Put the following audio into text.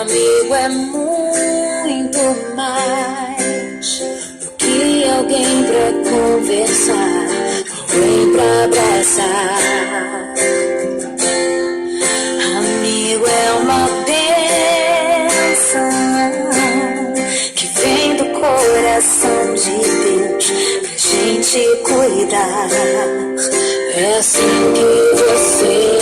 Amigo é muito mais do que alguém pra conversar, alguém pra abraçar. Amigo é uma bênção que vem do coração de Deus pra gente cuidar. É assim que você